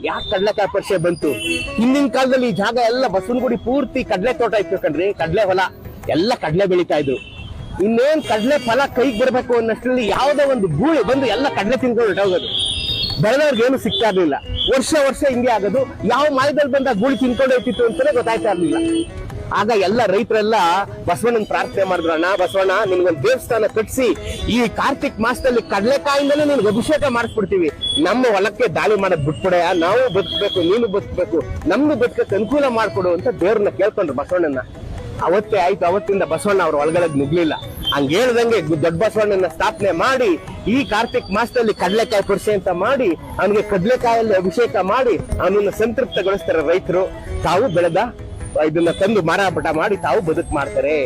ಯಾಕೆ ಕಡ್ಲೆಕಾಯಿ ಪರಿಚಯ ಬಂತು? ಹಿಂದಿನ ಕಾಲದಲ್ಲಿ ಈ ಜಾಗ ಎಲ್ಲ ಬಸವನಗುಡಿ ಪೂರ್ತಿ ಕಡ್ಲೆ ತೋಟ ಇತ್ತು ಕಣ್ರಿ, ಕಡ್ಲೆ ಹೊಲ ಎಲ್ಲ ಕಡ್ಲೆ ಬೆಳೀತಾ ಇದ್ರು. ಇನ್ನೇನ್ ಕಡ್ಲೆ ಫಲ ಕೈಗೆ ಬರ್ಬೇಕು ಅನ್ನಷ್ಟರಲ್ಲಿ ಯಾವ್ದೋ ಒಂದು ಗೂಳಿ ಬಂದು ಎಲ್ಲ ಕಡ್ಲೆ ತಿನ್ಕೊಂಡು ಹೊರಟೋಗೋದು. ಬೆಳೆದವ್ರಿಗೆ ಏನು ಸಿಗ್ತಾ ಇರ್ಲಿಲ್ಲ. ವರ್ಷ ಹಿಂಗೆ ಆಗೋದು. ಯಾವ ಮಾಯದಲ್ಲಿ ಬಂದ ಗೂಳಿ ತಿನ್ಕೊಂಡು ಹೋಗ್ತಿತ್ತು ಅಂತಾನೆ ಗೊತ್ತಾಯ್ತಾ ಇರ್ಲಿಲ್ಲ. ಆಗ ಎಲ್ಲ ರೈತರೆಲ್ಲ ಬಸವಣ್ಣನ ಪ್ರಾರ್ಥನೆ ಮಾಡಿದ್ರು, ಅಣ್ಣ ಬಸವಣ್ಣ ನಿನ್ಗೊಂದು ದೇವಸ್ಥಾನ ಕಟ್ಸಿ ಈ ಕಾರ್ತಿಕ್ ಮಾಸದಲ್ಲಿ ಕಡ್ಲೆಕಾಯಿಂದಲೇ ನಿನ್ಗೆ ಅಭಿಷೇಕ ಮಾಡಿಸ್ಬಿಡ್ತೀವಿ, ನಮ್ಮ ಹೊಲಕ್ಕೆ ದಾಳಿ ಮಾಡೋದ್ ಬಿಟ್ಬಿಡೆ, ನಾವು ಬದುಕಬೇಕು, ನೀನು ಬದುಕಬೇಕು, ನಮ್ದು ಬದುಕಕ್ಕೆ ಅನುಕೂಲ ಮಾಡ್ಕೊಡು ಅಂತ ದೇವ್ರನ್ನ ಕೇಳ್ಕೊಂಡ್ರು ಬಸವಣ್ಣನ. ಅವತ್ತೇ ಆಯ್ತು. ಅವತ್ತಿಂದ ಬಸವಣ್ಣ ಅವ್ರ ಒಳಗಡೆ ನುಗ್ಲಿಲ್ಲ. ಹಂಗ ಹೇಳ್ದಂಗೆ ದೊಡ್ಡ ಬಸವಣ್ಣನ ಸ್ಥಾಪನೆ ಮಾಡಿ ಈ ಕಾರ್ತಿಕ್ ಮಾಸದಲ್ಲಿ ಕಡ್ಲೆಕಾಯಿ ಪರಿಚಯ ಅಂತ ಮಾಡಿ ಅವನಿಗೆ ಕಡ್ಲೆಕಾಯಲ್ಲಿ ಅಭಿಷೇಕ ಮಾಡಿ ಅವನನ್ನ ಸಂತೃಪ್ತಗೊಳಿಸ್ತಾರೆ ರೈತರು. ತಾವು ಬೆಳೆದ ಇದನ್ನ ತಂದು ಮಾರಾಟ ಮಾಡಿ ತಾವು ಬದುಕು ಮಾಡ್ತಾರೆ.